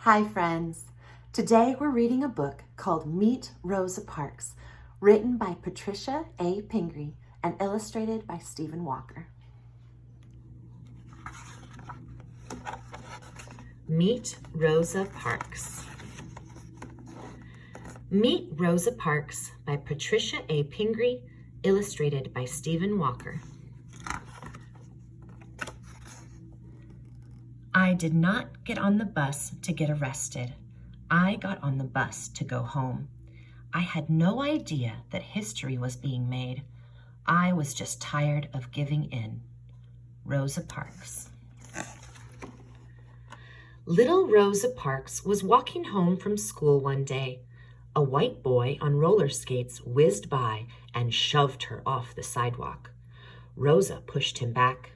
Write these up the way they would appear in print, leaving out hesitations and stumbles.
Hi friends! Today we're reading a book called Meet Rosa Parks, written by Patricia A. Pingrey and illustrated by Stephen Walker. Meet Rosa Parks. Meet Rosa Parks by Patricia A. Pingrey, illustrated by Stephen Walker. I did not get on the bus to get arrested. I got on the bus to go home. I had no idea that history was being made. I was just tired of giving in. Rosa Parks. Little Rosa Parks was walking home from school one day. A white boy on roller skates whizzed by and shoved her off the sidewalk. Rosa pushed him back.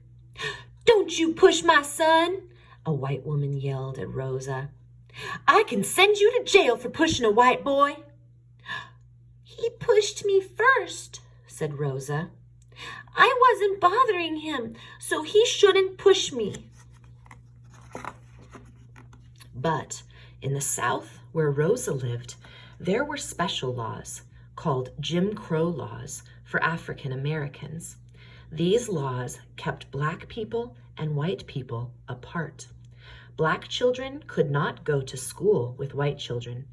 "Don't you push my son!" a white woman yelled at Rosa. "I can send you to jail for pushing a white boy." "He pushed me first," said Rosa. "I wasn't bothering him, so he shouldn't push me." But in the South, where Rosa lived, there were special laws called Jim Crow laws for African Americans. These laws kept Black people and white people apart. Black children could not go to school with white children.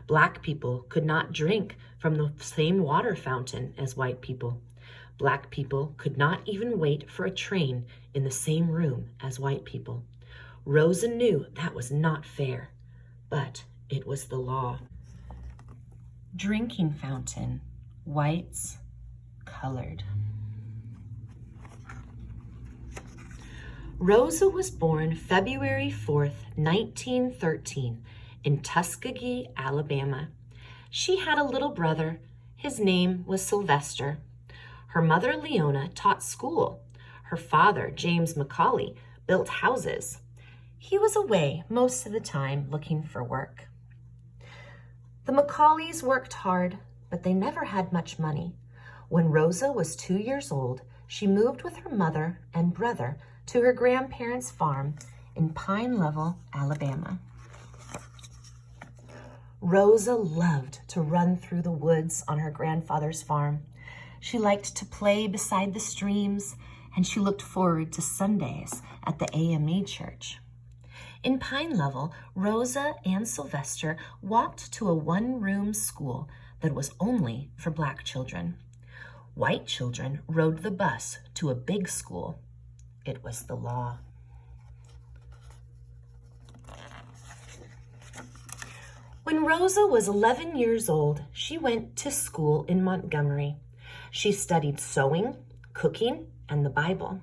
Black people could not drink from the same water fountain as white people. Black people could not even wait for a train in the same room as white people. Rosa knew that was not fair, but it was the law. Drinking fountain, whites, colored. Rosa was born February 4th, 1913, in Tuskegee, Alabama. She had a little brother. His name was Sylvester. Her mother, Leona, taught school. Her father, James Macaulay, built houses. He was away most of the time looking for work. The Macaulays worked hard, but they never had much money. When Rosa was 2 years old, she moved with her mother and brother to her grandparents' farm in Pine Level, Alabama. Rosa loved to run through the woods on her grandfather's farm. She liked to play beside the streams, and she looked forward to Sundays at the AME church. In Pine Level, Rosa and Sylvester walked to a one-room school that was only for Black children. White children rode the bus to a big school. It was the law. When Rosa was 11 years old, she went to school in Montgomery. She studied sewing, cooking, and the Bible.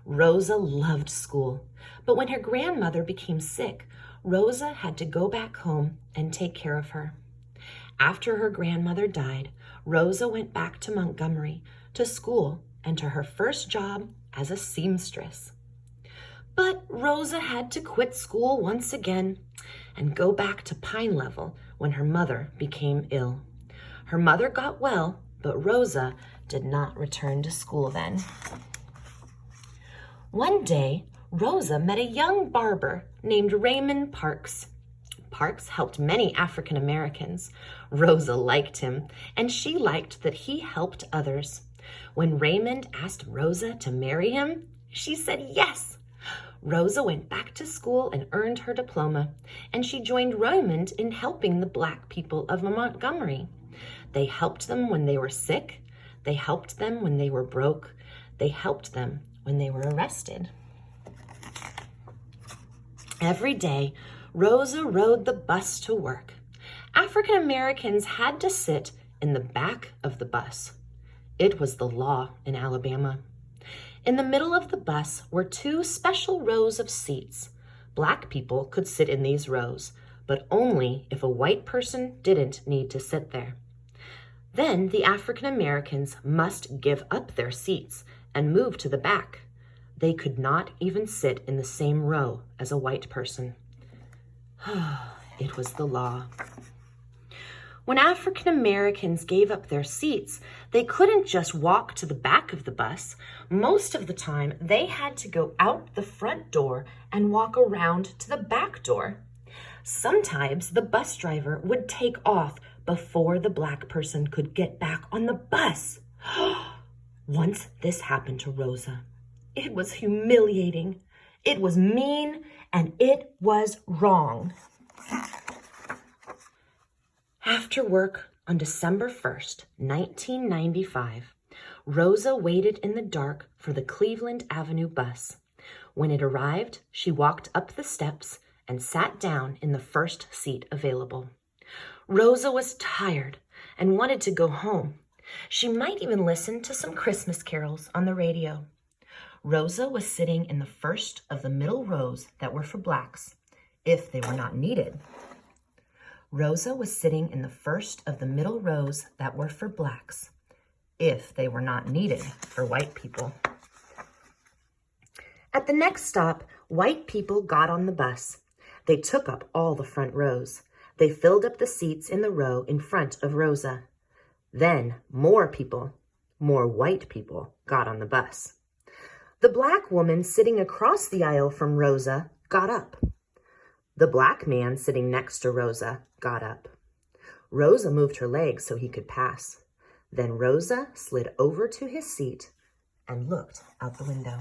Rosa loved school, but when her grandmother became sick, Rosa had to go back home and take care of her. After her grandmother died, Rosa went back to Montgomery to school and to her first job as a seamstress. But Rosa had to quit school once again and go back to Pine Level when her mother became ill. Her mother got well, but Rosa did not return to school then. One day, Rosa met a young barber named Raymond Parks. Parks helped many African Americans. Rosa liked him, and she liked that he helped others. When Raymond asked Rosa to marry him, she said yes. Rosa went back to school and earned her diploma, and she joined Raymond in helping the Black people of Montgomery. They helped them when they were sick. They helped them when they were broke. They helped them when they were arrested. Every day, Rosa rode the bus to work. African Americans had to sit in the back of the bus. It was the law in Alabama. In the middle of the bus were two special rows of seats. Black people could sit in these rows, but only if a white person didn't need to sit there. Then the African Americans must give up their seats and move to the back. They could not even sit in the same row as a white person. It was the law. When African Americans gave up their seats, they couldn't just walk to the back of the bus. Most of the time, they had to go out the front door and walk around to the back door. Sometimes the bus driver would take off before the black person could get back on the bus. Once this happened to Rosa. It was humiliating. It was mean, and it was wrong. After work on December 1st, 1995, Rosa waited in the dark for the Cleveland Avenue bus. When it arrived, she walked up the steps and sat down in the first seat available. Rosa was tired and wanted to go home. She might even listen to some Christmas carols on the radio. Rosa was sitting in the first of the middle rows that were for blacks, if they were not needed. Rosa was sitting in the first of the middle rows that were for blacks, if they were not needed for white people. At the next stop, white people got on the bus. They took up all the front rows. They filled up the seats in the row in front of Rosa. Then more people, more white people, got on the bus. The black woman sitting across the aisle from Rosa got up. The black man sitting next to Rosa got up. Rosa moved her legs so he could pass. Then Rosa slid over to his seat and looked out the window.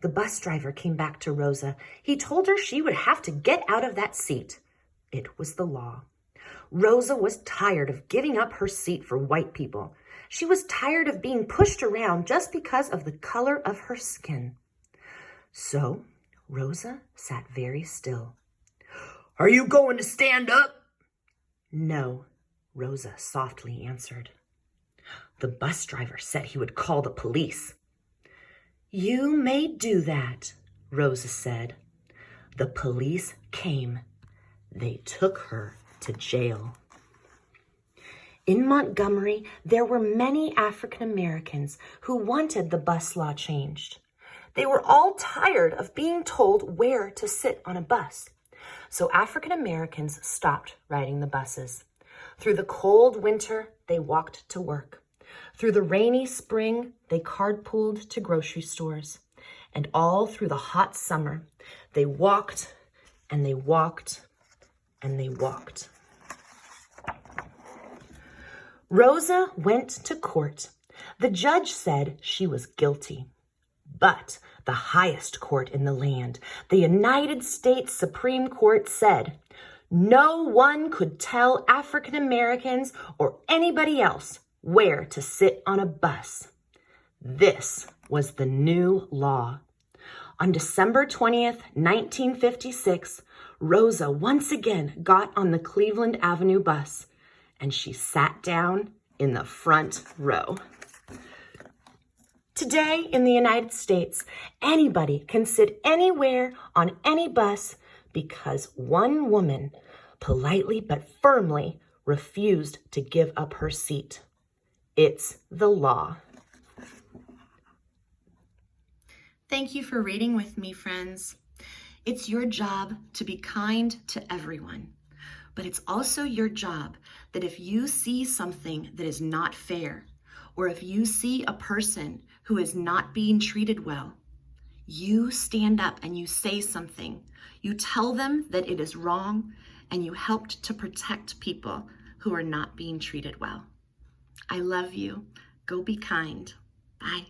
The bus driver came back to Rosa. He told her she would have to get out of that seat. It was the law. Rosa was tired of giving up her seat for white people. She was tired of being pushed around just because of the color of her skin. So Rosa sat very still. "Are you going to stand up?" "No," Rosa softly answered. The bus driver said he would call the police. "You may do that," Rosa said. The police came. They took her to jail. In Montgomery, there were many African Americans who wanted the bus law changed. They were all tired of being told where to sit on a bus. So African Americans stopped riding the buses. Through the cold winter, they walked to work. Through the rainy spring, they carpooled to grocery stores. And all through the hot summer, they walked and they walked and they walked. Rosa went to court. The judge said she was guilty. But the highest court in the land, the United States Supreme Court, said no one could tell African Americans or anybody else where to sit on a bus. This was the new law. On December 20th, 1956, Rosa once again got on the Cleveland Avenue bus, and she sat down in the front row. Today in the United States, anybody can sit anywhere on any bus because one woman politely but firmly refused to give up her seat. It's the law. Thank you for reading with me, friends. It's your job to be kind to everyone, but it's also your job that if you see something that is not fair, or if you see a person who is not being treated well, you stand up and you say something. You tell them that it is wrong, and you helped to protect people who are not being treated well. I love you. Go be kind. Bye.